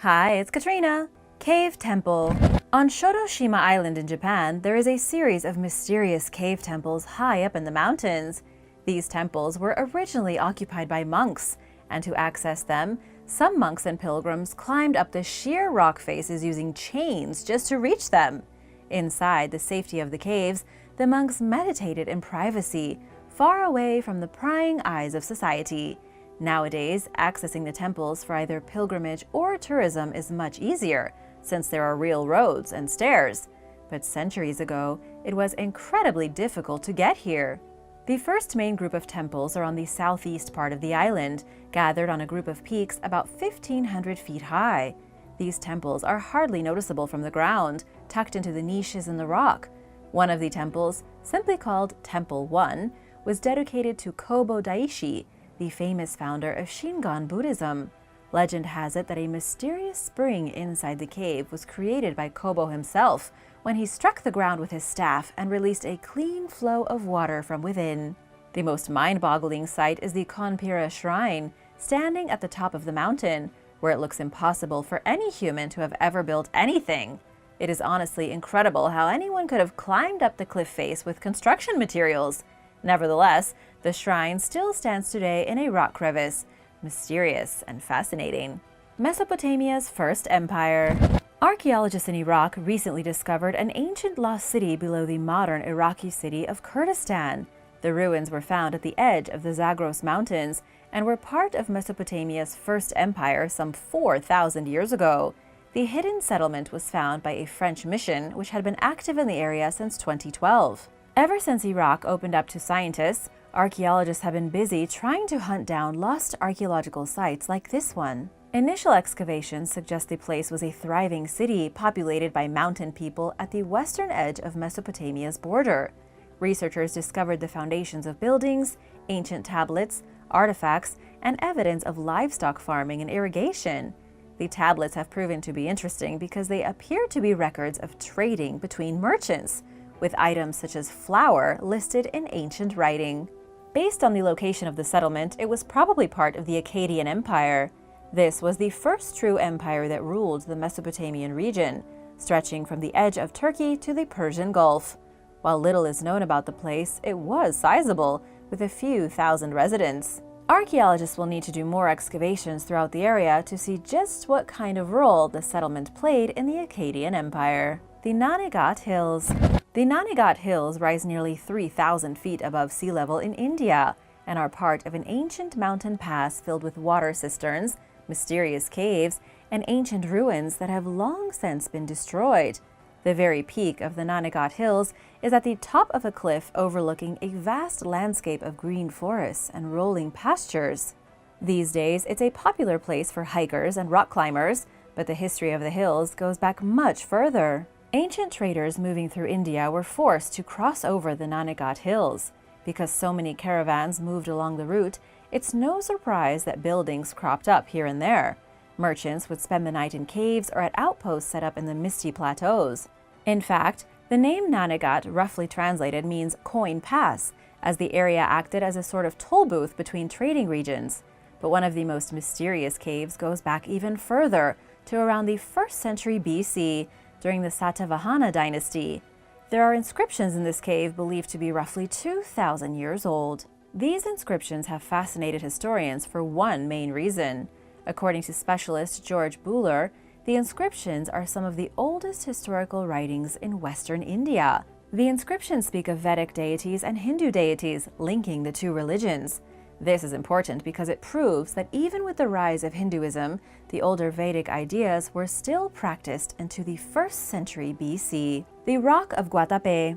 Hi, it's Katrina. Cave Temple. On Shotoshima Island in Japan, there is a series of mysterious cave temples high up in the mountains. These temples were originally occupied by monks, and to access them, some monks and pilgrims climbed up the sheer rock faces using chains just to reach them. Inside the safety of the caves, the monks meditated in privacy, far away from the prying eyes of society. Nowadays, accessing the temples for either pilgrimage or tourism is much easier, since there are real roads and stairs. But centuries ago, it was incredibly difficult to get here. The first main group of temples are on the southeast part of the island, gathered on a group of peaks about 1,500 feet high. These temples are hardly noticeable from the ground, tucked into the niches in the rock. One of the temples, simply called Temple 1, was dedicated to Kobo Daishi, the famous founder of Shingon Buddhism. Legend has it that a mysterious spring inside the cave was created by Kobo himself when he struck the ground with his staff and released a clean flow of water from within. The most mind-boggling sight is the Konpira Shrine, standing at the top of the mountain, where it looks impossible for any human to have ever built anything. It is honestly incredible how anyone could have climbed up the cliff face with construction materials. Nevertheless, the shrine still stands today in a rock crevice, mysterious and fascinating. Mesopotamia's first empire. Archaeologists in Iraq recently discovered an ancient lost city below the modern Iraqi city of Kurdistan. The ruins were found at the edge of the Zagros Mountains and were part of Mesopotamia's first empire some 4,000 years ago. The hidden settlement was found by a French mission which had been active in the area since 2012. Ever since Iraq opened up to scientists, archaeologists have been busy trying to hunt down lost archaeological sites like this one. Initial excavations suggest the place was a thriving city populated by mountain people at the western edge of Mesopotamia's border. Researchers discovered the foundations of buildings, ancient tablets, artifacts, and evidence of livestock farming and irrigation. The tablets have proven to be interesting because they appear to be records of trading between merchants, with items such as flour listed in ancient writing. Based on the location of the settlement, it was probably part of the Akkadian Empire. This was the first true empire that ruled the Mesopotamian region, stretching from the edge of Turkey to the Persian Gulf. While little is known about the place, it was sizable, with a few thousand residents. Archaeologists will need to do more excavations throughout the area to see just what kind of role the settlement played in the Akkadian Empire. The Nagapat Hills. The Nagapat Hills rise nearly 3,000 feet above sea level in India and are part of an ancient mountain pass filled with water cisterns, mysterious caves, and ancient ruins that have long since been destroyed. The very peak of the Nagapat Hills is at the top of a cliff overlooking a vast landscape of green forests and rolling pastures. These days, it's a popular place for hikers and rock climbers, but the history of the hills goes back much further. Ancient traders moving through India were forced to cross over the Nagapat Hills. Because so many caravans moved along the route, it's no surprise that buildings cropped up here and there. Merchants would spend the night in caves or at outposts set up in the misty plateaus. In fact, the name Nagapat, roughly translated, means coin pass, as the area acted as a sort of toll booth between trading regions. But one of the most mysterious caves goes back even further, to around the 1st century BC, during the Satavahana dynasty. There are inscriptions in this cave believed to be roughly 2,000 years old. These inscriptions have fascinated historians for one main reason. According to specialist George Buhler, the inscriptions are some of the oldest historical writings in Western India. The inscriptions speak of Vedic deities and Hindu deities, linking the two religions. This is important because it proves that even with the rise of Hinduism, the older Vedic ideas were still practiced into the 1st century BC. The Rock of Guadalupe.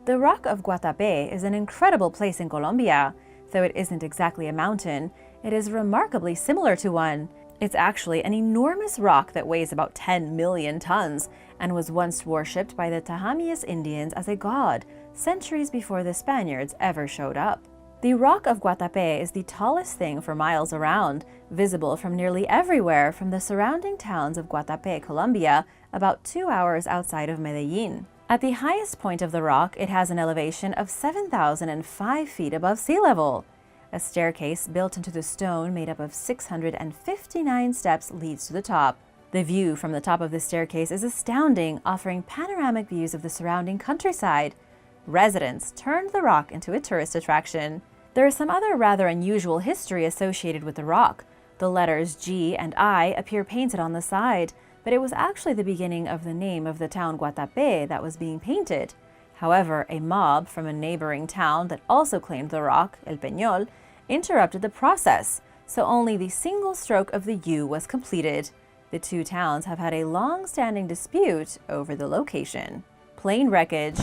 The Rock of Guadalupe is an incredible place in Colombia. Though it isn't exactly a mountain, it is remarkably similar to one. It's actually an enormous rock that weighs about 10 million tons and was once worshipped by the Tahamaas Indians as a god, centuries before the Spaniards ever showed up. The Rock of Guadalupe is the tallest thing for miles around, visible from nearly everywhere from the surrounding towns of Guadalupe, Colombia, about 2 hours outside of Medellin. At the highest point of the rock, it has an elevation of 7,005 feet above sea level. A staircase built into the stone made up of 659 steps leads to the top. The view from the top of the staircase is astounding, offering panoramic views of the surrounding countryside. Residents turned the rock into a tourist attraction. There is some other rather unusual history associated with the rock. The letters G and I appear painted on the side, but it was actually the beginning of the name of the town Guadalupe that was being painted. However, a mob from a neighboring town that also claimed the rock, El Peñol, interrupted the process, so only the single stroke of the U was completed. The two towns have had a long-standing dispute over the location. Plane wreckage.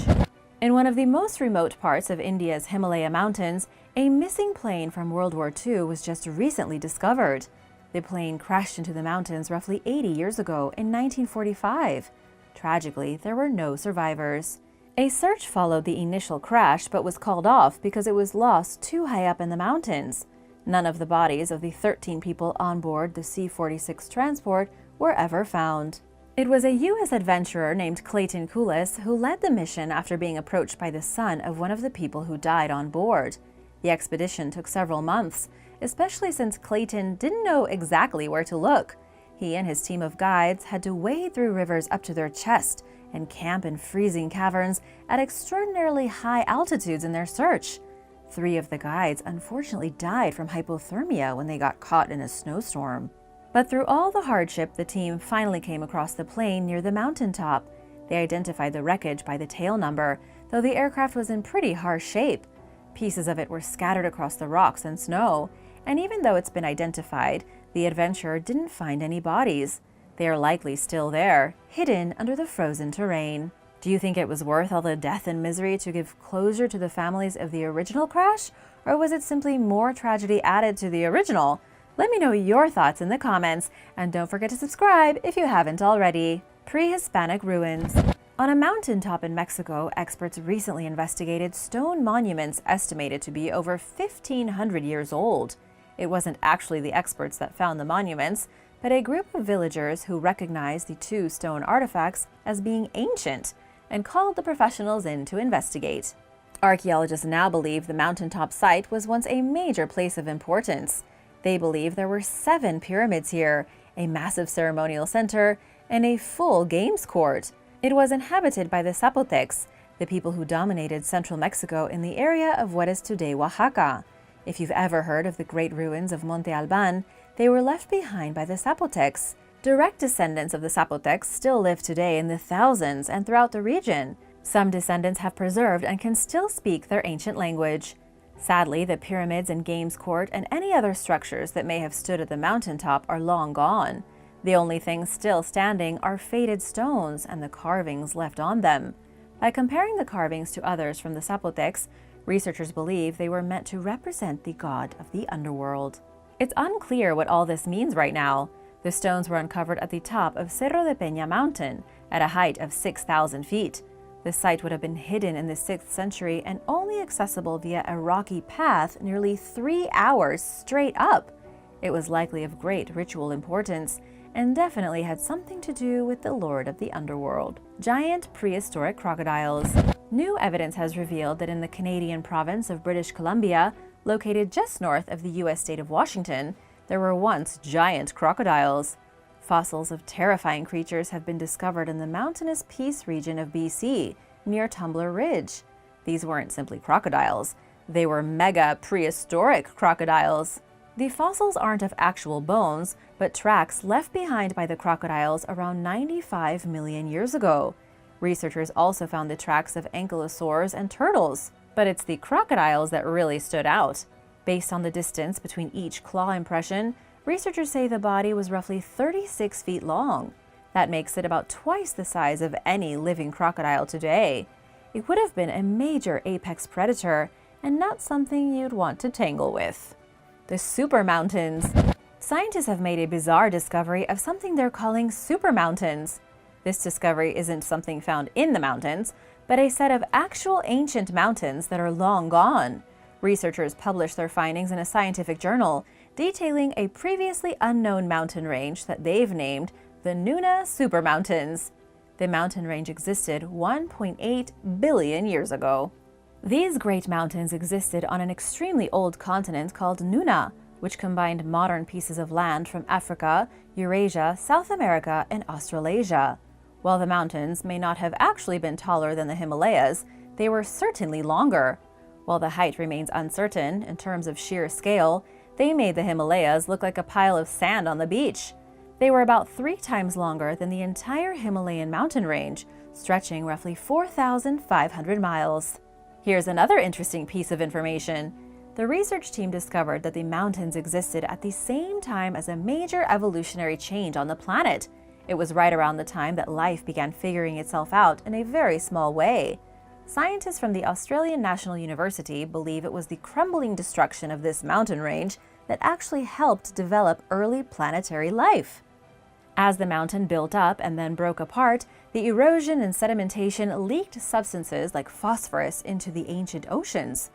In one of the most remote parts of India's Himalaya mountains, a missing plane from World War II was just recently discovered. The plane crashed into the mountains roughly 80 years ago in 1945. Tragically, there were no survivors. A search followed the initial crash but was called off because it was lost too high up in the mountains. None of the bodies of the 13 people on board the C-46 transport were ever found. It was a U.S. adventurer named Clayton Coulis who led the mission after being approached by the son of one of the people who died on board. The expedition took several months, especially since Clayton didn't know exactly where to look. He and his team of guides had to wade through rivers up to their chest and camp in freezing caverns at extraordinarily high altitudes in their search. 3 of the guides unfortunately died from hypothermia when they got caught in a snowstorm. But through all the hardship, the team finally came across the plane near the mountaintop. They identified the wreckage by the tail number, though the aircraft was in pretty harsh shape. Pieces of it were scattered across the rocks and snow, and even though it's been identified, the adventurer didn't find any bodies. They are likely still there, hidden under the frozen terrain. Do you think it was worth all the death and misery to give closure to the families of the original crash? Or was it simply more tragedy added to the original? Let me know your thoughts in the comments, and don't forget to subscribe if you haven't already. Prehispanic Ruins. On a mountaintop in Mexico, experts recently investigated stone monuments estimated to be over 1,500 years old. It wasn't actually the experts that found the monuments, but a group of villagers who recognized the 2 stone artifacts as being ancient and called the professionals in to investigate. Archaeologists now believe the mountaintop site was once a major place of importance. They believe there were 7 pyramids here, a massive ceremonial center, and a full games court. It was inhabited by the Zapotecs, the people who dominated central Mexico in the area of what is today Oaxaca. If you've ever heard of the great ruins of Monte Alban, they were left behind by the Zapotecs. Direct descendants of the Zapotecs still live today in the thousands and throughout the region. Some descendants have preserved and can still speak their ancient language. Sadly, the pyramids and games court and any other structures that may have stood at the mountaintop are long gone. The only things still standing are faded stones and the carvings left on them. By comparing the carvings to others from the Zapotecs, researchers believe they were meant to represent the god of the underworld. It's unclear what all this means right now. The stones were uncovered at the top of Cerro de Peña mountain at a height of 6,000 feet. The site would have been hidden in the 6th century and only accessible via a rocky path nearly 3 hours straight up. It was likely of great ritual importance and definitely had something to do with the Lord of the Underworld. Giant prehistoric crocodiles. New evidence has revealed that in the Canadian province of British Columbia, located just north of the U.S. state of Washington, there were once giant crocodiles. Fossils of terrifying creatures have been discovered in the mountainous Peace region of BC, near Tumbler Ridge. These weren't simply crocodiles. They were mega prehistoric crocodiles. The fossils aren't of actual bones, but tracks left behind by the crocodiles around 95 million years ago. Researchers also found the tracks of ankylosaurs and turtles, but it's the crocodiles that really stood out. Based on the distance between each claw impression, researchers say the body was roughly 36 feet long. That makes it about twice the size of any living crocodile today. It would have been a major apex predator and not something you'd want to tangle with. The super mountains. Scientists have made a bizarre discovery of something they're calling super mountains. This discovery isn't something found in the mountains, but a set of actual ancient mountains that are long gone. Researchers published their findings in a scientific journal, detailing a previously unknown mountain range that they've named the Nuna Super Mountains. The mountain range existed 1.8 billion years ago. These great mountains existed on an extremely old continent called Nuna, which combined modern pieces of land from Africa, Eurasia, South America, and Australasia. While the mountains may not have actually been taller than the Himalayas, they were certainly longer. While the height remains uncertain in terms of sheer scale, they made the Himalayas look like a pile of sand on the beach. They were about 3 times longer than the entire Himalayan mountain range, stretching roughly 4,500 miles. Here's another interesting piece of information. The research team discovered that the mountains existed at the same time as a major evolutionary change on the planet. It was right around the time that life began figuring itself out in a very small way. Scientists from the Australian National University believe it was the crumbling destruction of this mountain range that actually helped develop early planetary life. As the mountain built up and then broke apart, the erosion and sedimentation leaked substances like phosphorus into the ancient oceans.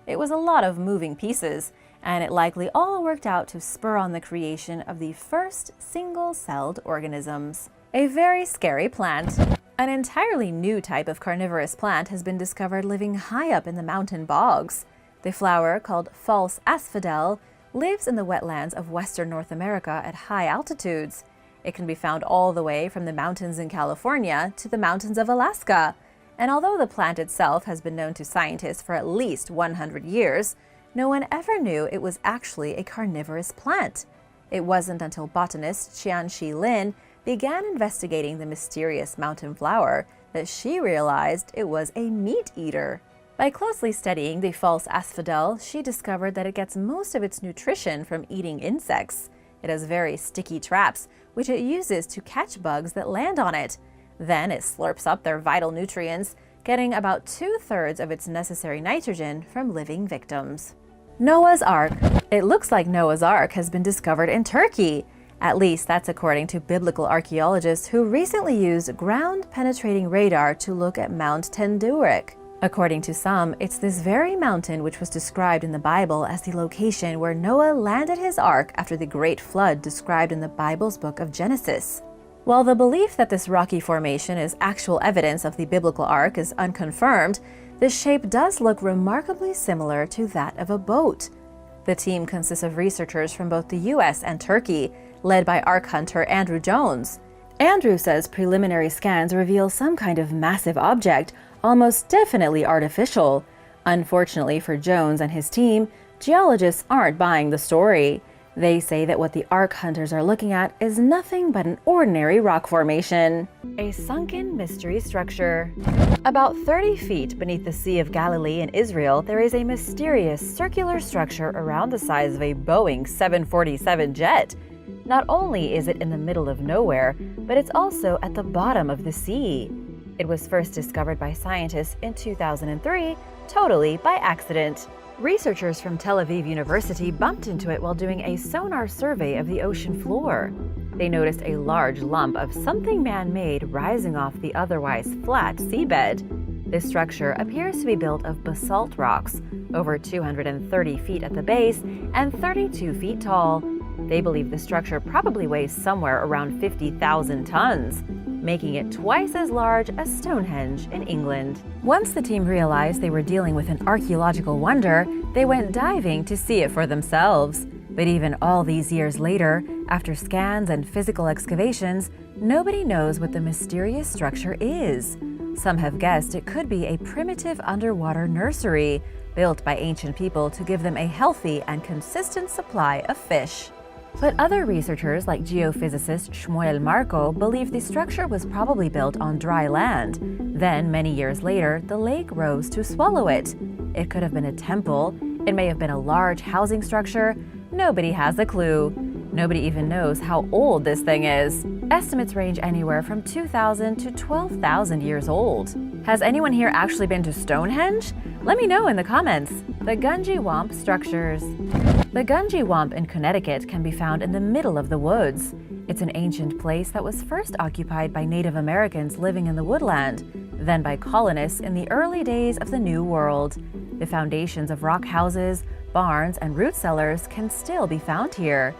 It was a lot of moving pieces, and it likely all worked out to spur on the creation of the first single-celled organisms. A very scary plant. An entirely new type of carnivorous plant has been discovered living high up in the mountain bogs. The flower, called false asphodel, lives in the wetlands of western North America at high altitudes. It can be found all the way from the mountains in California to the mountains of Alaska. And although the plant itself has been known to scientists for at least 100 years, no one ever knew it was actually a carnivorous plant. It wasn't until botanist Qianxi Lin began investigating the mysterious mountain flower that she realized it was a meat eater. By closely studying the false asphodel, she discovered that it gets most of its nutrition from eating insects. It has very sticky traps, which it uses to catch bugs that land on it. Then it slurps up their vital nutrients, getting about 2/3 of its necessary nitrogen from living victims. Noah's Ark. It looks like Noah's Ark has been discovered in Turkey. At least that's according to biblical archaeologists who recently used ground-penetrating radar to look at Mount Tendurik. According to some, it's this very mountain which was described in the Bible as the location where Noah landed his ark after the great flood described in the Bible's book of Genesis. While the belief that this rocky formation is actual evidence of the biblical ark is unconfirmed, the shape does look remarkably similar to that of a boat. The team consists of researchers from both the US and Turkey, led by ark hunter Andrew Jones. Andrew says preliminary scans reveal some kind of massive object, almost definitely artificial. Unfortunately for Jones and his team, geologists aren't buying the story. They say that what the ark hunters are looking at is nothing but an ordinary rock formation. A sunken mystery structure. About 30 feet beneath the Sea of Galilee in Israel, there is a mysterious circular structure around the size of a Boeing 747 jet. Not only is it in the middle of nowhere, but it's also at the bottom of the sea. It was first discovered by scientists in 2003, totally by accident. Researchers from Tel Aviv University bumped into it while doing a sonar survey of the ocean floor. They noticed a large lump of something man-made rising off the otherwise flat seabed. This structure appears to be built of basalt rocks, over 230 feet at the base and 32 feet tall. They believe the structure probably weighs somewhere around 50,000 tons, making it twice as large as Stonehenge in England. Once the team realized they were dealing with an archaeological wonder, they went diving to see it for themselves. But even all these years later, after scans and physical excavations, nobody knows what the mysterious structure is. Some have guessed it could be a primitive underwater nursery, built by ancient people to give them a healthy and consistent supply of fish. But other researchers, like geophysicist Shmuel Marco, believe the structure was probably built on dry land. Then, many years later, the lake rose to swallow it. It could have been a temple. It may have been a large housing structure. Nobody has a clue. Nobody even knows how old this thing is. Estimates range anywhere from 2,000 to 12,000 years old. Has anyone here actually been to Stonehenge? Let me know in the comments. The gungy womp structures. The gungy womp in Connecticut can be found in the middle of the woods. It's an ancient place that was first occupied by Native Americans living in the woodland, then by colonists in the early days of the New World. The foundations of rock houses, barns, and root cellars can still be found here.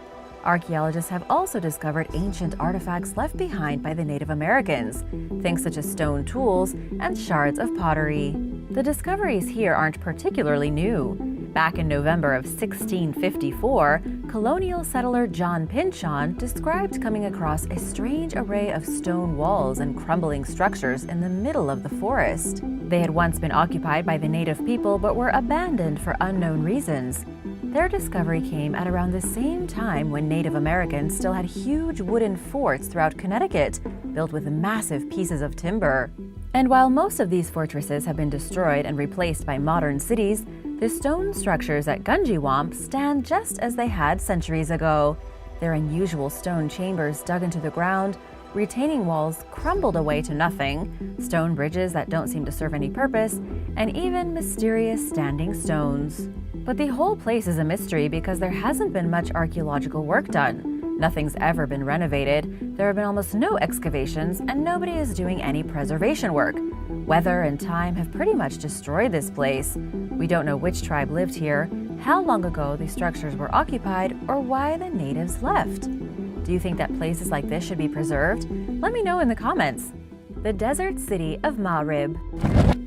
Archaeologists have also discovered ancient artifacts left behind by the Native Americans, things such as stone tools and shards of pottery. The discoveries here aren't particularly new. Back in November of 1654, colonial settler John Pynchon described coming across a strange array of stone walls and crumbling structures in the middle of the forest. They had once been occupied by the native people but were abandoned for unknown reasons. Their discovery came at around the same time when Native Americans still had huge wooden forts throughout Connecticut, built with massive pieces of timber. And while most of these fortresses have been destroyed and replaced by modern cities, the stone structures at Gungy Womp stand just as they had centuries ago. Their unusual stone chambers dug into the ground, retaining walls crumbled away to nothing, stone bridges that don't seem to serve any purpose, and even mysterious standing stones. But the whole place is a mystery because there hasn't been much archaeological work done. Nothing's ever been renovated, there have been almost no excavations, and nobody is doing any preservation work. Weather and time have pretty much destroyed this place. We don't know which tribe lived here, how long ago the structures were occupied, or why the natives left. Do you think that places like this should be preserved? Let me know in the comments. The desert city of Marib.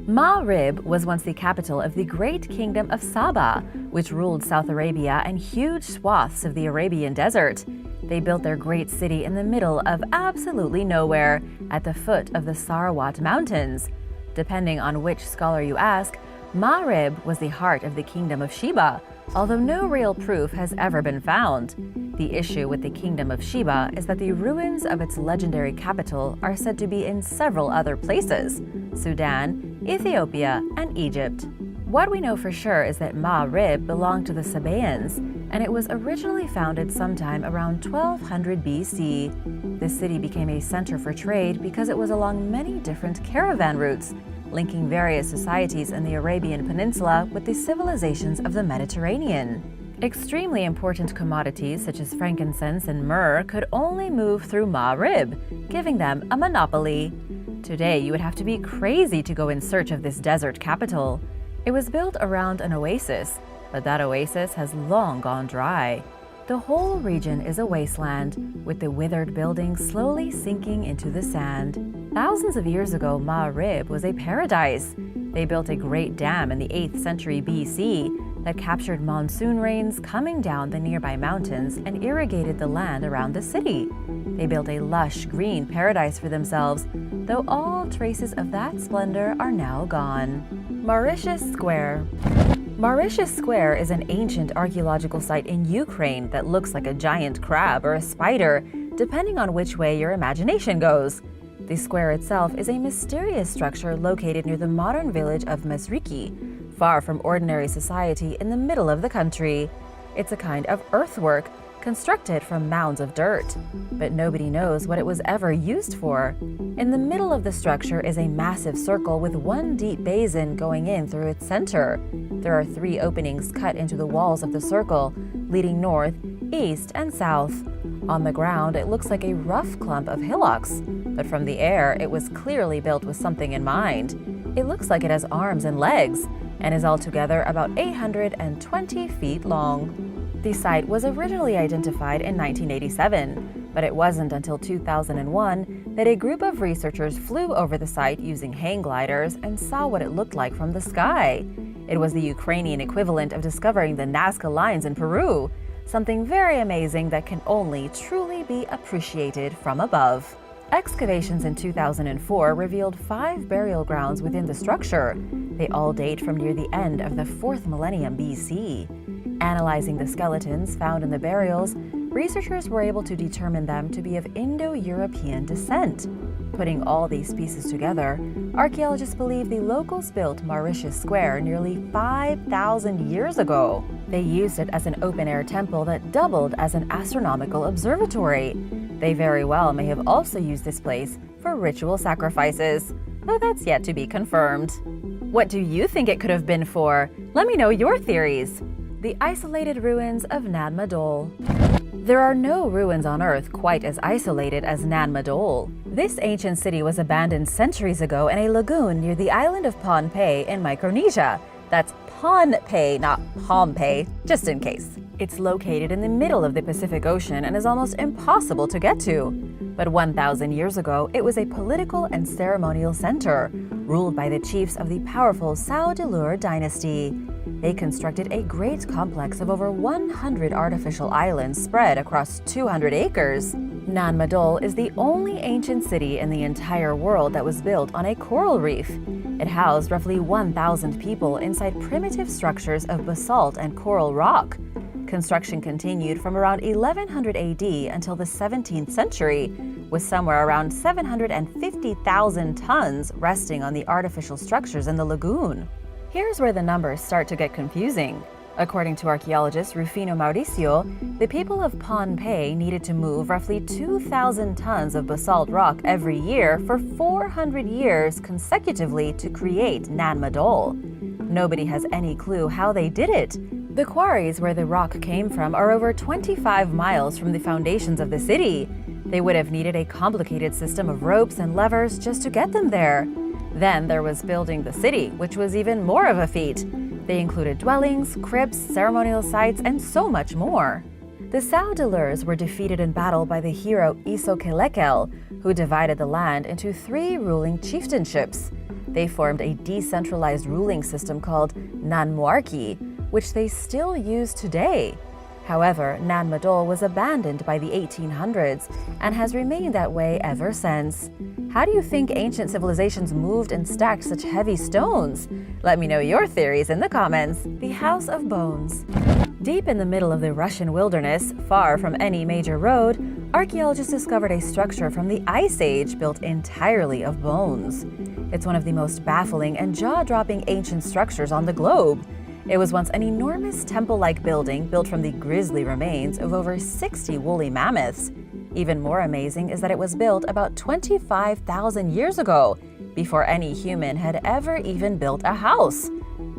Marib was once the capital of the great kingdom of Saba, which ruled South Arabia and huge swaths of the Arabian desert. They built their great city in the middle of absolutely nowhere, at the foot of the Sarawat Mountains. Depending on which scholar you ask, Marib was the heart of the kingdom of Sheba, although no real proof has ever been found. The issue with the kingdom of Sheba is that the ruins of its legendary capital are said to be in several other places: Sudan, Ethiopia, and Egypt. What we know for sure is that Marib belonged to the Sabaeans, and it was originally founded sometime around 1200 BC. The city became a center for trade because it was along many different caravan routes, linking various societies in the Arabian Peninsula with the civilizations of the Mediterranean. Extremely important commodities such as frankincense and myrrh could only move through Marib, giving them a monopoly. Today, you would have to be crazy to go in search of this desert capital. It was built around an oasis, but that oasis has long gone dry. The whole region is a wasteland, with the withered buildings slowly sinking into the sand. Thousands of years ago, Marib was a paradise. They built a great dam in the 8th century BC that captured monsoon rains coming down the nearby mountains and irrigated the land around the city. They built a lush green paradise for themselves, though all traces of that splendor are now gone. Mauritius Square. Mauritius Square is an ancient archaeological site in Ukraine that looks like a giant crab or a spider, depending on which way your imagination goes. The square itself is a mysterious structure located near the modern village of Mesriki, far from ordinary society in the middle of the country. It's a kind of earthwork constructed from mounds of dirt, but nobody knows what it was ever used for. In the middle of the structure is a massive circle with one deep basin going in through its center. There are 3 openings cut into the walls of the circle, leading north, east, and south. On the ground, it looks like a rough clump of hillocks, but from the air, it was clearly built with something in mind. It looks like it has arms and legs, and is altogether about 820 feet long. The site was originally identified in 1987, but it wasn't until 2001 that a group of researchers flew over the site using hang gliders and saw what it looked like from the sky. It was the Ukrainian equivalent of discovering the Nazca Lines in Peru, something very amazing that can only truly be appreciated from above. Excavations in 2004 revealed 5 burial grounds within the structure. They all date from near the end of the 4th millennium BC. Analyzing the skeletons found in the burials, researchers were able to determine them to be of Indo-European descent. Putting all these pieces together, archaeologists believe the locals built Mauritius Square nearly 5,000 years ago. They used it as an open-air temple that doubled as an astronomical observatory. They very well may have also used this place for ritual sacrifices, though that's yet to be confirmed. What do you think it could have been for? Let me know your theories. The isolated ruins of Nanmadol. There are no ruins on Earth quite as isolated as Nanmadol. This ancient city was abandoned centuries ago in a lagoon near the island of Pohnpei in Micronesia. That's Pohnpei, not Pompeii, just in case. It's located in the middle of the Pacific Ocean and is almost impossible to get to. But 1,000 years ago, it was a political and ceremonial center, ruled by the chiefs of the powerful Saudelur dynasty. They constructed a great complex of over 100 artificial islands spread across 200 acres. Nanmadol is the only ancient city in the entire world that was built on a coral reef. It housed roughly 1,000 people inside primitive structures of basalt and coral rock. Construction continued from around 1100 AD until the 17th century, with somewhere around 750,000 tons resting on the artificial structures in the lagoon. Here's where the numbers start to get confusing. According to archaeologist Rufino Mauricio, the people of Pohnpei needed to move roughly 2,000 tons of basalt rock every year for 400 years consecutively to create Nanmadol. Nobody has any clue how they did it. The quarries where the rock came from are over 25 miles from the foundations of the city. They would have needed a complicated system of ropes and levers just to get them there. Then there was building the city, which was even more of a feat. They included dwellings, crypts, ceremonial sites, and so much more. The Saudilers were defeated in battle by the hero Isokelekel, who divided the land into 3 ruling chieftainships. They formed a decentralized ruling system called Nanmuarki, which they still use today. However, Nanmadol was abandoned by the 1800s and has remained that way ever since. How do you think ancient civilizations moved and stacked such heavy stones? Let me know your theories in the comments. The House of Bones. Deep in the middle of the Russian wilderness, far from any major road, archaeologists discovered a structure from the Ice Age built entirely of bones. It's one of the most baffling and jaw-dropping ancient structures on the globe. It was once an enormous temple-like building built from the grisly remains of over 60 woolly mammoths. Even more amazing is that it was built about 25,000 years ago, before any human had ever even built a house.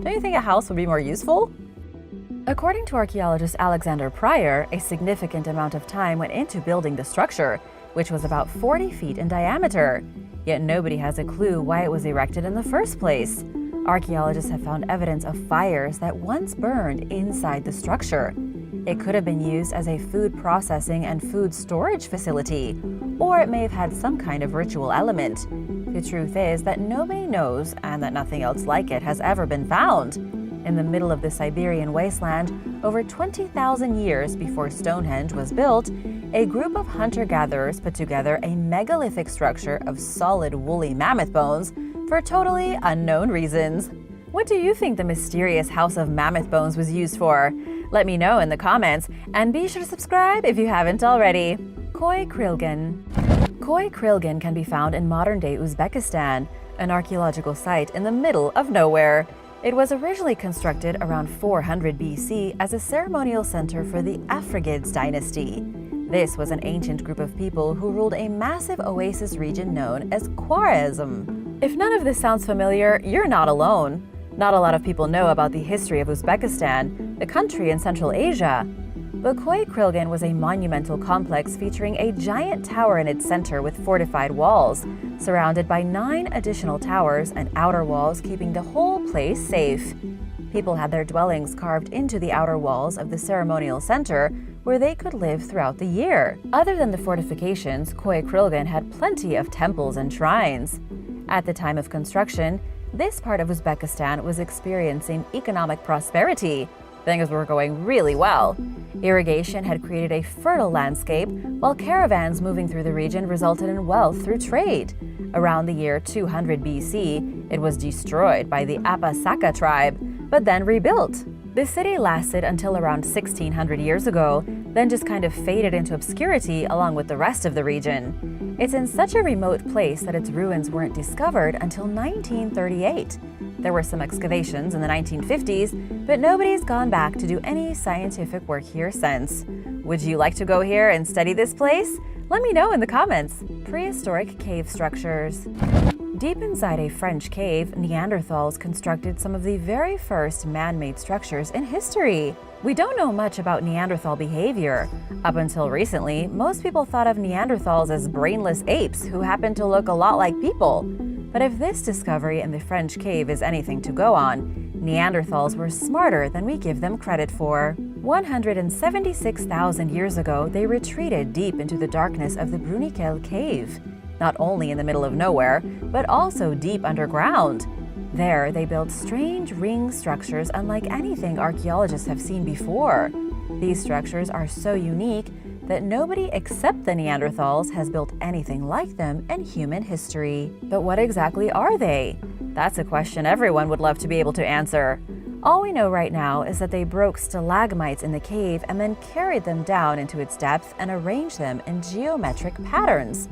Don't you think a house would be more useful? According to archaeologist Alexander Pryor, a significant amount of time went into building the structure, which was about 40 feet in diameter. Yet nobody has a clue why it was erected in the first place. Archaeologists have found evidence of fires that once burned inside the structure. It could have been used as a food processing and food storage facility, or it may have had some kind of ritual element. The truth is that nobody knows, and that nothing else like it has ever been found. In the middle of the Siberian wasteland, over 20,000 years before Stonehenge was built, a group of hunter-gatherers put together a megalithic structure of solid woolly mammoth bones for totally unknown reasons. What do you think the mysterious House of Mammoth Bones was used for? Let me know in the comments, and be sure to subscribe if you haven't already. Koi Krillin. Koi Krillin can be found in modern-day Uzbekistan, an archaeological site in the middle of nowhere. It was originally constructed around 400 BC as a ceremonial center for the Afrigids dynasty. This was an ancient group of people who ruled a massive oasis region known as Khwarezm. If none of this sounds familiar, you're not alone. Not a lot of people know about the history of Uzbekistan, the country in Central Asia. But Koi Krillin was a monumental complex featuring a giant tower in its center with fortified walls, surrounded by 9 additional towers and outer walls keeping the whole place safe. People had their dwellings carved into the outer walls of the ceremonial center, where they could live throughout the year. Other than the fortifications, Koi Krillin had plenty of temples and shrines. At the time of construction, this part of Uzbekistan was experiencing economic prosperity. Things were going really well. Irrigation had created a fertile landscape, while caravans moving through the region resulted in wealth through trade. Around the year 200 BC, it was destroyed by the Apasaka tribe, but then rebuilt. The city lasted until around 1600 years ago, then just kind of faded into obscurity along with the rest of the region. It's in such a remote place that its ruins weren't discovered until 1938. There were some excavations in the 1950s, but nobody's gone back to do any scientific work here since. Would you like to go here and study this place? Let me know in the comments. Prehistoric cave structures. Deep inside a French cave, Neanderthals constructed some of the very first man-made structures in history. We don't know much about Neanderthal behavior. Up until recently, most people thought of Neanderthals as brainless apes who happened to look a lot like people. But if this discovery in the French cave is anything to go on, Neanderthals were smarter than we give them credit for. 176,000 years ago, they retreated deep into the darkness of the Bruniquel cave. Not only in the middle of nowhere, but also deep underground. There, they built strange ring structures unlike anything archaeologists have seen before. These structures are so unique that nobody except the Neanderthals has built anything like them in human history. But what exactly are they? That's a question everyone would love to be able to answer. All we know right now is that they broke stalagmites in the cave and then carried them down into its depth and arranged them in geometric patterns.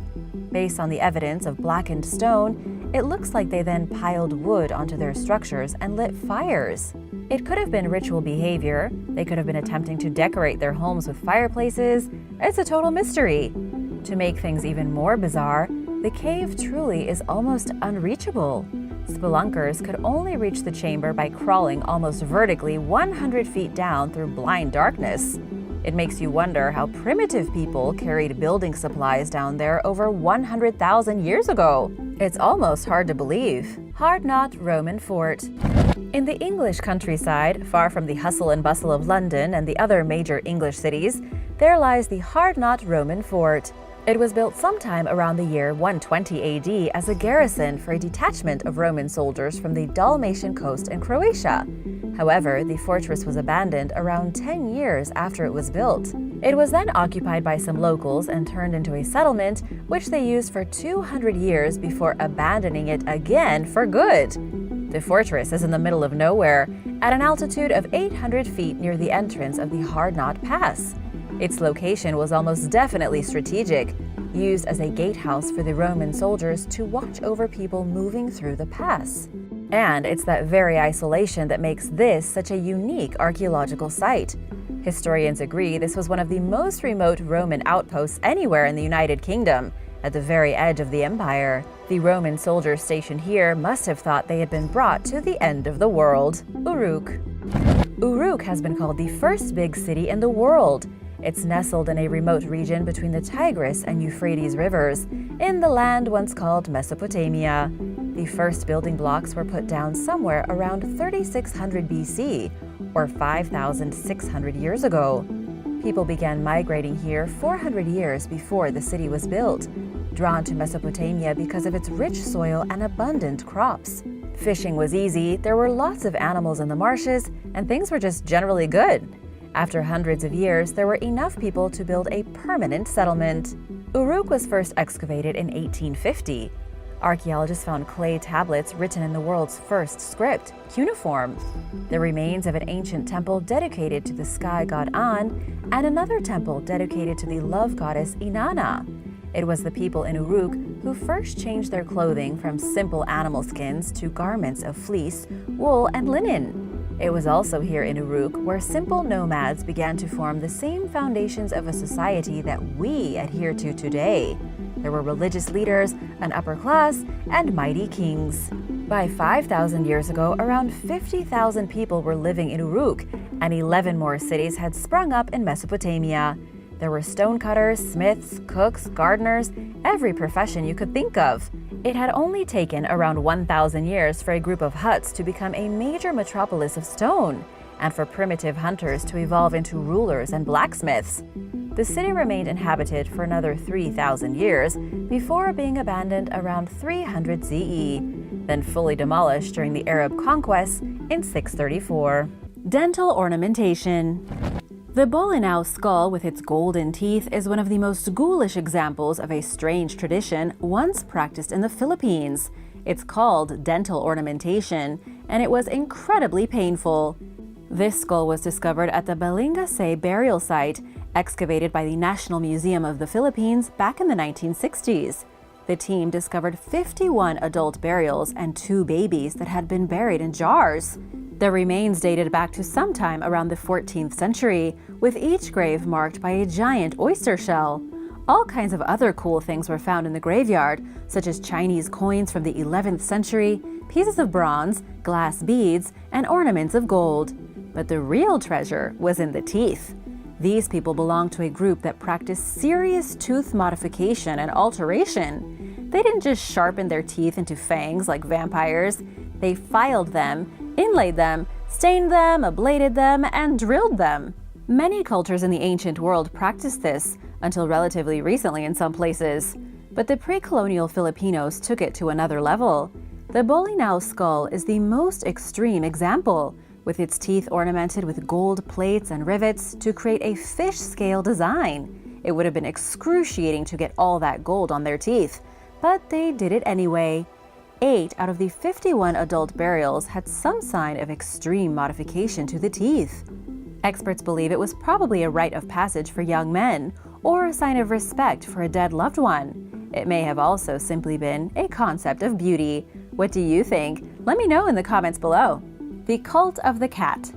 Based on the evidence of blackened stone, it looks like they then piled wood onto their structures and lit fires. It could have been ritual behavior. They could have been attempting to decorate their homes with fireplaces. It's a total mystery. To make things even more bizarre, the cave truly is almost unreachable. Spelunkers could only reach the chamber by crawling almost vertically 100 feet down through blind darkness. It makes you wonder how primitive people carried building supplies down there over 100,000 years ago. It's almost hard to believe. Hardnot Roman Fort. In the English countryside, far from the hustle and bustle of London and the other major English cities, there lies the Hardnot Roman Fort. It was built sometime around the year 120 AD as a garrison for a detachment of Roman soldiers from the Dalmatian coast in Croatia. However, the fortress was abandoned around 10 years after it was built. It was then occupied by some locals and turned into a settlement, which they used for 200 years before abandoning it again for good. The fortress is in the middle of nowhere, at an altitude of 800 feet near the entrance of the Hardnot Pass. Its location was almost definitely strategic, used as a gatehouse for the Roman soldiers to watch over people moving through the pass. And it's that very isolation that makes this such a unique archaeological site. Historians agree this was one of the most remote Roman outposts anywhere in the United Kingdom, at the very edge of the empire. The Roman soldiers stationed here must have thought they had been brought to the end of the world. Uruk. Uruk has been called the first big city in the world. It's nestled in a remote region between the Tigris and Euphrates rivers, in the land once called Mesopotamia. The first building blocks were put down somewhere around 3600 BC, or 5,600 years ago. People began migrating here 400 years before the city was built, drawn to Mesopotamia because of its rich soil and abundant crops. Fishing was easy, there were lots of animals in the marshes, and things were just generally good. After hundreds of years, there were enough people to build a permanent settlement. Uruk was first excavated in 1850. Archaeologists found clay tablets written in the world's first script, cuneiform, the remains of an ancient temple dedicated to the sky god An, and another temple dedicated to the love goddess Inanna. It was the people in Uruk who first changed their clothing from simple animal skins to garments of fleece, wool, and linen. It was also here in Uruk where simple nomads began to form the same foundations of a society that we adhere to today. There were religious leaders, an upper class, and mighty kings. By 5,000 years ago, around 50,000 people were living in Uruk, and 11 more cities had sprung up in Mesopotamia. There were stonecutters, smiths, cooks, gardeners, every profession you could think of. It had only taken around 1,000 years for a group of huts to become a major metropolis of stone, and for primitive hunters to evolve into rulers and blacksmiths. The city remained inhabited for another 3,000 years before being abandoned around 300 CE, then fully demolished during the Arab conquest in 634. Dental ornamentation. The Bolinao skull with its golden teeth is one of the most ghoulish examples of a strange tradition once practiced in the Philippines. It's called dental ornamentation, and it was incredibly painful. This skull was discovered at the Balingase burial site, excavated by the National Museum of the Philippines back in the 1960s. The team discovered 51 adult burials and 2 babies that had been buried in jars. The remains dated back to sometime around the 14th century, with each grave marked by a giant oyster shell. All kinds of other cool things were found in the graveyard, such as Chinese coins from the 11th century, pieces of bronze, glass beads, and ornaments of gold. But the real treasure was in the teeth. These people belonged to a group that practiced serious tooth modification and alteration. They didn't just sharpen their teeth into fangs like vampires. They filed them, inlaid them, stained them, ablated them, and drilled them. Many cultures in the ancient world practiced this, until relatively recently in some places. But the pre-colonial Filipinos took it to another level. The Bolinao skull is the most extreme example, with its teeth ornamented with gold plates and rivets to create a fish scale design. It would have been excruciating to get all that gold on their teeth, but they did it anyway. 8 out of the 51 adult burials had some sign of extreme modification to the teeth. Experts believe it was probably a rite of passage for young men, or a sign of respect for a dead loved one. It may have also simply been a concept of beauty. What do you think? Let me know in the comments below. The cult of the cat.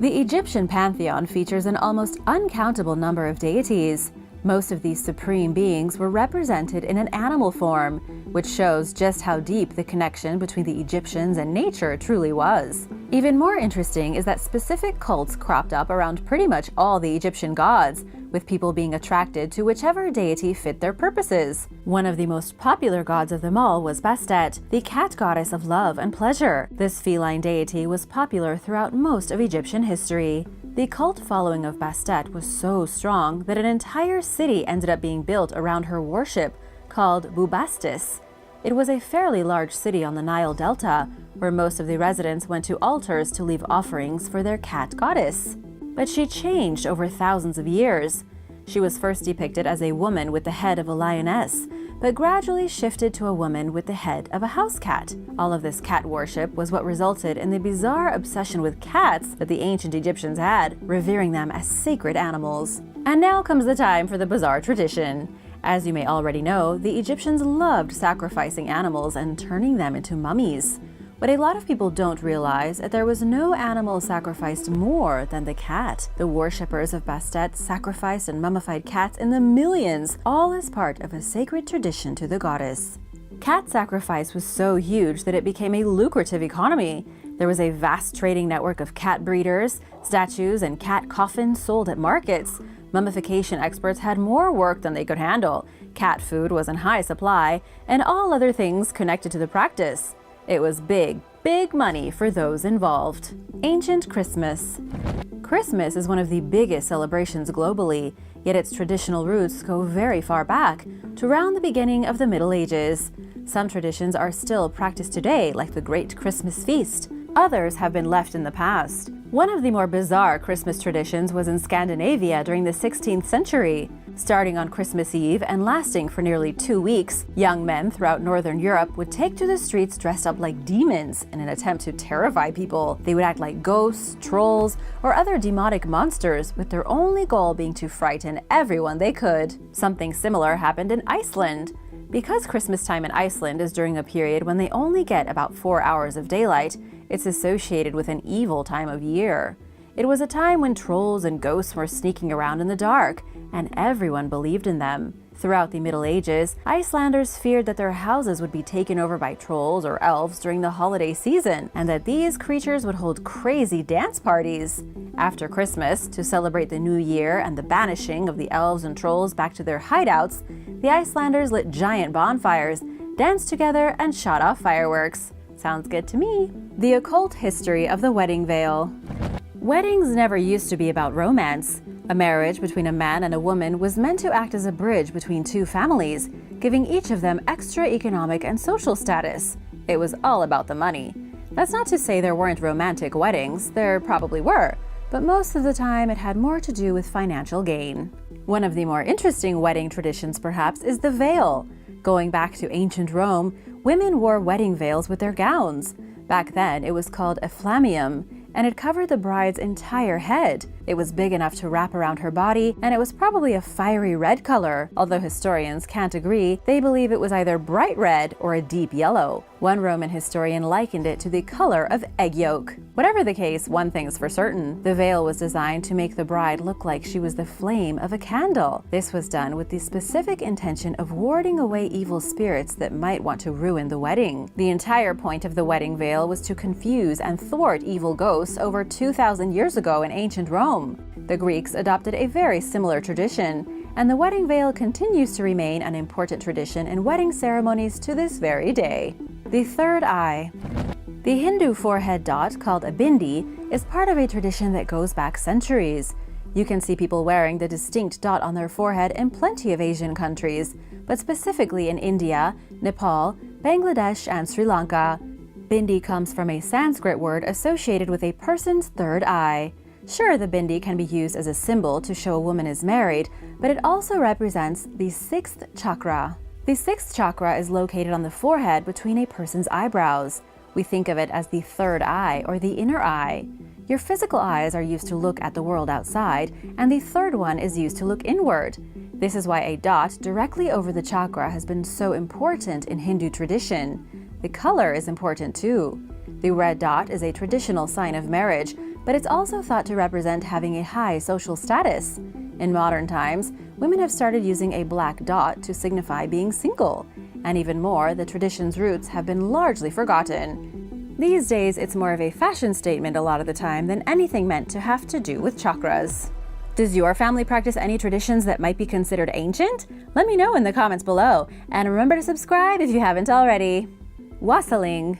The Egyptian pantheon features an almost uncountable number of deities. Most of these supreme beings were represented in an animal form, which shows just how deep the connection between the Egyptians and nature truly was. Even more interesting is that specific cults cropped up around pretty much all the Egyptian gods, with people being attracted to whichever deity fit their purposes. One of the most popular gods of them all was Bastet, the cat goddess of love and pleasure. This feline deity was popular throughout most of Egyptian history. The cult following of Bastet was so strong that an entire city ended up being built around her worship, called Bubastis. It was a fairly large city on the Nile Delta, where most of the residents went to altars to leave offerings for their cat goddess. But she changed over thousands of years. She was first depicted as a woman with the head of a lioness, but gradually shifted to a woman with the head of a house cat. All of this cat worship was what resulted in the bizarre obsession with cats that the ancient Egyptians had, revering them as sacred animals. And now comes the time for the bizarre tradition. As you may already know, the Egyptians loved sacrificing animals and turning them into mummies. But a lot of people don't realize that there was no animal sacrificed more than the cat. The worshippers of Bastet sacrificed and mummified cats in the millions, all as part of a sacred tradition to the goddess. Cat sacrifice was so huge that it became a lucrative economy. There was a vast trading network of cat breeders, statues, and cat coffins sold at markets. Mummification experts had more work than they could handle. Cat food was in high supply, and all other things connected to the practice. It was big, big money for those involved. Ancient Christmas. Christmas is one of the biggest celebrations globally, yet its traditional roots go very far back, to around the beginning of the Middle Ages. Some traditions are still practiced today, like the Great Christmas Feast. Others have been left in the past. One of the more bizarre Christmas traditions was in Scandinavia during the 16th century. Starting on Christmas Eve and lasting for nearly 2 weeks, young men throughout Northern Europe would take to the streets dressed up like demons in an attempt to terrify people. They would act like ghosts, trolls, or other demonic monsters, with their only goal being to frighten everyone they could. Something similar happened in Iceland. Because Christmas time in Iceland is during a period when they only get about 4 hours of daylight, it's associated with an evil time of year. It was a time when trolls and ghosts were sneaking around in the dark, and everyone believed in them. Throughout the Middle Ages, Icelanders feared that their houses would be taken over by trolls or elves during the holiday season, and that these creatures would hold crazy dance parties. After Christmas, to celebrate the new year and the banishing of the elves and trolls back to their hideouts, the Icelanders lit giant bonfires, danced together, and shot off fireworks. Sounds good to me. The occult history of the wedding veil. Weddings never used to be about romance. A marriage between a man and a woman was meant to act as a bridge between two families, giving each of them extra economic and social status. It was all about the money. That's not to say there weren't romantic weddings, there probably were, but most of the time it had more to do with financial gain. One of the more interesting wedding traditions, perhaps, is the veil. Going back to ancient Rome, women wore wedding veils with their gowns. Back then, it was called a flammium, and it covered the bride's entire head. It was big enough to wrap around her body, and it was probably a fiery red color. Although historians can't agree, they believe it was either bright red or a deep yellow. One Roman historian likened it to the color of egg yolk. Whatever the case, one thing's for certain. The veil was designed to make the bride look like she was the flame of a candle. This was done with the specific intention of warding away evil spirits that might want to ruin the wedding. The entire point of the wedding veil was to confuse and thwart evil ghosts over 2,000 years ago in ancient Rome. The Greeks adopted a very similar tradition, and the wedding veil continues to remain an important tradition in wedding ceremonies to this very day. The third eye. The Hindu forehead dot, called a bindi, is part of a tradition that goes back centuries. You can see people wearing the distinct dot on their forehead in plenty of Asian countries, but specifically in India, Nepal, Bangladesh, and Sri Lanka. Bindi comes from a Sanskrit word associated with a person's third eye. Sure, the bindi can be used as a symbol to show a woman is married, but it also represents the sixth chakra. The sixth chakra is located on the forehead between a person's eyebrows. We think of it as the third eye or the inner eye. Your physical eyes are used to look at the world outside, and the third one is used to look inward. This is why a dot directly over the chakra has been so important in Hindu tradition. The color is important too. The red dot is a traditional sign of marriage, but it's also thought to represent having a high social status. In modern times, women have started using a black dot to signify being single. And even more, the tradition's roots have been largely forgotten. These days, it's more of a fashion statement a lot of the time than anything meant to have to do with chakras. Does your family practice any traditions that might be considered ancient? Let me know in the comments below. And remember to subscribe if you haven't already. Wassailing.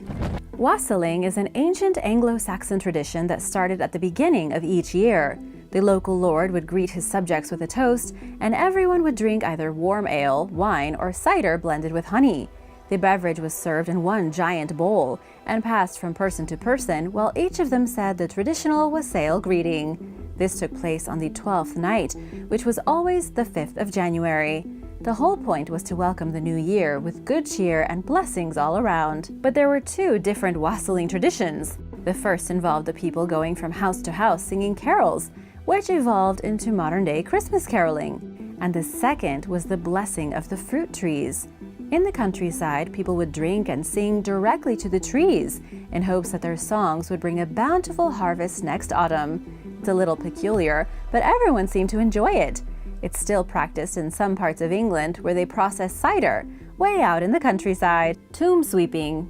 Wassailing is an ancient Anglo-Saxon tradition that started at the beginning of each year. The local lord would greet his subjects with a toast, and everyone would drink either warm ale, wine, or cider blended with honey. The beverage was served in one giant bowl and passed from person to person while each of them said the traditional wassail greeting. This took place on the 12th night, which was always the 5th of January. The whole point was to welcome the new year with good cheer and blessings all around. But there were two different wassailing traditions. The first involved the people going from house to house singing carols, which evolved into modern-day Christmas caroling. And the second was the blessing of the fruit trees. In the countryside, people would drink and sing directly to the trees in hopes that their songs would bring a bountiful harvest next autumn. It's a little peculiar, but everyone seemed to enjoy it. It's still practiced in some parts of England where they process cider, way out in the countryside. Tomb sweeping.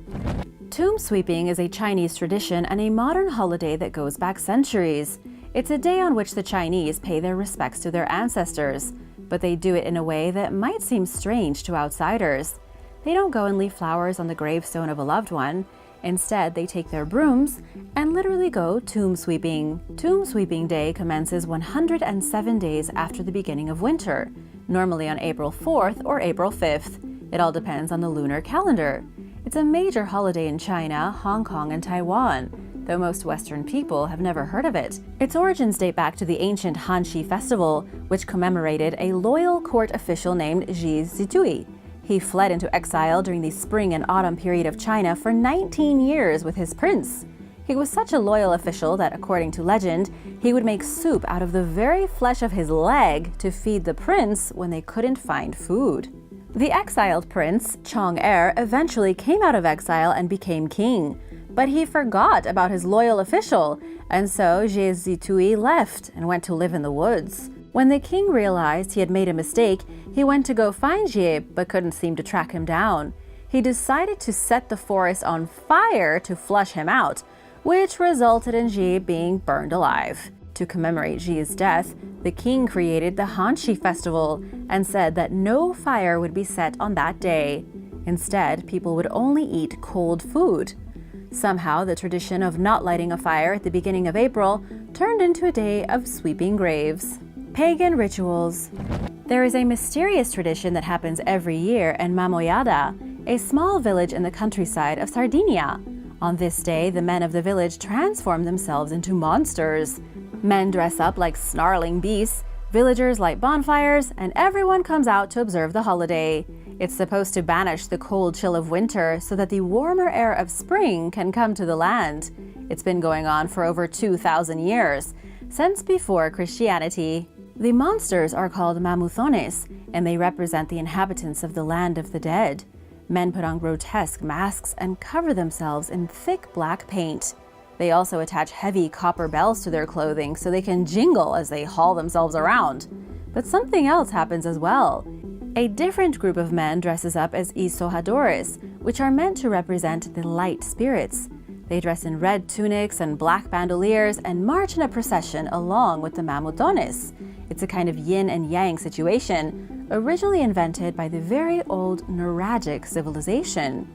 Tomb sweeping is a Chinese tradition and a modern holiday that goes back centuries. It's a day on which the Chinese pay their respects to their ancestors, but they do it in a way that might seem strange to outsiders. They don't go and leave flowers on the gravestone of a loved one. Instead, they take their brooms and literally go tomb sweeping. Tomb sweeping day commences 107 days after the beginning of winter, normally on April 4th or April 5th. It all depends on the lunar calendar. It's a major holiday in China, Hong Kong, and Taiwan, though most Western people have never heard of it. Its origins date back to the ancient Hanshi festival, which commemorated a loyal court official named Ji Zitui. He fled into exile during the spring and autumn period of China for 19 years with his prince. He was such a loyal official that, according to legend, he would make soup out of the very flesh of his leg to feed the prince when they couldn't find food. The exiled prince, Chong-er, eventually came out of exile and became king. But he forgot about his loyal official, and so Ji Zitui left and went to live in the woods. When the king realized he had made a mistake, he went to go find Ji, but couldn't seem to track him down. He decided to set the forest on fire to flush him out, which resulted in Ji being burned alive. To commemorate Ji's death, the king created the Hanshi festival and said that no fire would be set on that day. Instead, people would only eat cold food. Somehow, the tradition of not lighting a fire at the beginning of April turned into a day of sweeping graves. Pagan rituals. There is a mysterious tradition that happens every year in Mamoyada, a small village in the countryside of Sardinia. On this day, the men of the village transform themselves into monsters. Men dress up like snarling beasts, villagers light bonfires, and everyone comes out to observe the holiday. It's supposed to banish the cold chill of winter so that the warmer air of spring can come to the land. It's been going on for over 2,000 years, since before Christianity. The monsters are called mamuthones, and they represent the inhabitants of the land of the dead. Men put on grotesque masks and cover themselves in thick black paint. They also attach heavy copper bells to their clothing so they can jingle as they haul themselves around. But something else happens as well. A different group of men dresses up as isohadores, which are meant to represent the light spirits. They dress in red tunics and black bandoliers and march in a procession along with the mamutones. It's a kind of yin and yang situation, originally invented by the very old Nuragic civilization.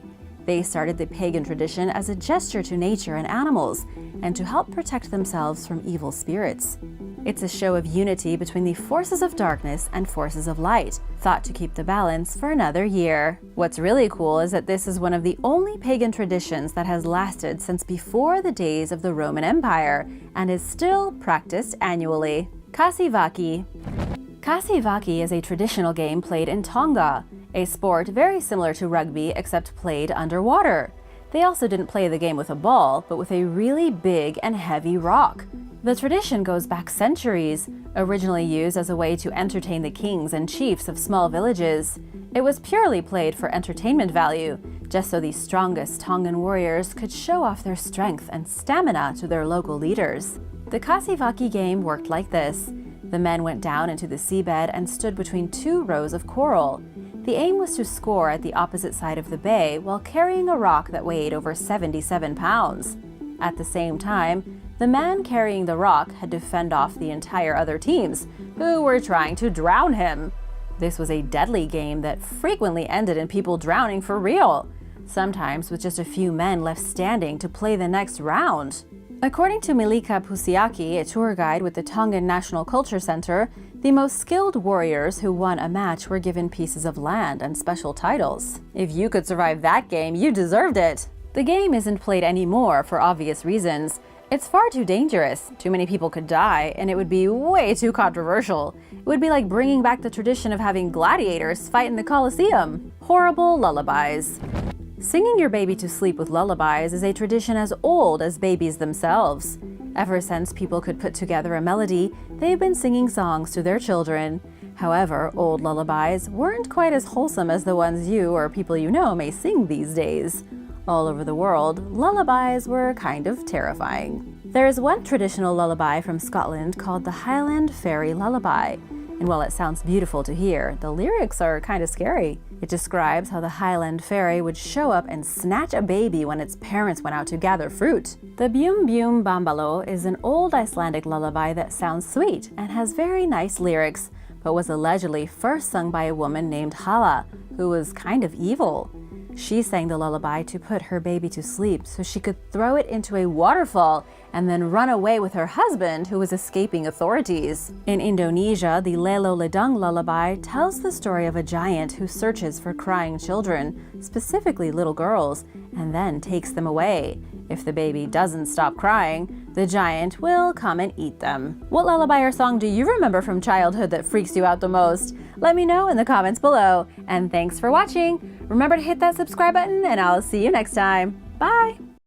They started the pagan tradition as a gesture to nature and animals, and to help protect themselves from evil spirits. It's a show of unity between the forces of darkness and forces of light, thought to keep the balance for another year. What's really cool is that this is one of the only pagan traditions that has lasted since before the days of the Roman Empire and is still practiced annually. Kasivaki. Kasivaki is a traditional game played in Tonga, a sport very similar to rugby except played underwater. They also didn't play the game with a ball, but with a really big and heavy rock. The tradition goes back centuries, originally used as a way to entertain the kings and chiefs of small villages. It was purely played for entertainment value, just so the strongest Tongan warriors could show off their strength and stamina to their local leaders. The Kasivaki game worked like this. The men went down into the seabed and stood between two rows of coral. The aim was to score at the opposite side of the bay while carrying a rock that weighed over 77 pounds. At the same time, the man carrying the rock had to fend off the entire other teams, who were trying to drown him. This was a deadly game that frequently ended in people drowning for real, sometimes with just a few men left standing to play the next round. According to Milika Pusiaki, a tour guide with the Tongan National Culture Center, the most skilled warriors who won a match were given pieces of land and special titles. If you could survive that game, you deserved it! The game isn't played anymore for obvious reasons. It's far too dangerous, too many people could die, and it would be way too controversial. It would be like bringing back the tradition of having gladiators fight in the Colosseum. Horrible lullabies. Singing your baby to sleep with lullabies is a tradition as old as babies themselves. Ever since people could put together a melody, they've been singing songs to their children. However, old lullabies weren't quite as wholesome as the ones you or people you know may sing these days. All over the world, lullabies were kind of terrifying. There is one traditional lullaby from Scotland called the Highland Fairy Lullaby. And while it sounds beautiful to hear, the lyrics are kind of scary. It describes how the Highland Fairy would show up and snatch a baby when its parents went out to gather fruit. The Bjum Bjum Bambalo is an old Icelandic lullaby that sounds sweet and has very nice lyrics, but was allegedly first sung by a woman named Hala, who was kind of evil. She sang the lullaby to put her baby to sleep so she could throw it into a waterfall and then run away with her husband, who was escaping authorities. In Indonesia, the Lelo Ledung lullaby tells the story of a giant who searches for crying children, specifically little girls, and then takes them away. If the baby doesn't stop crying, the giant will come and eat them. What lullaby or song do you remember from childhood that freaks you out the most? Let me know in the comments below. And thanks for watching. Remember to hit that subscribe button, and I'll see you next time. Bye!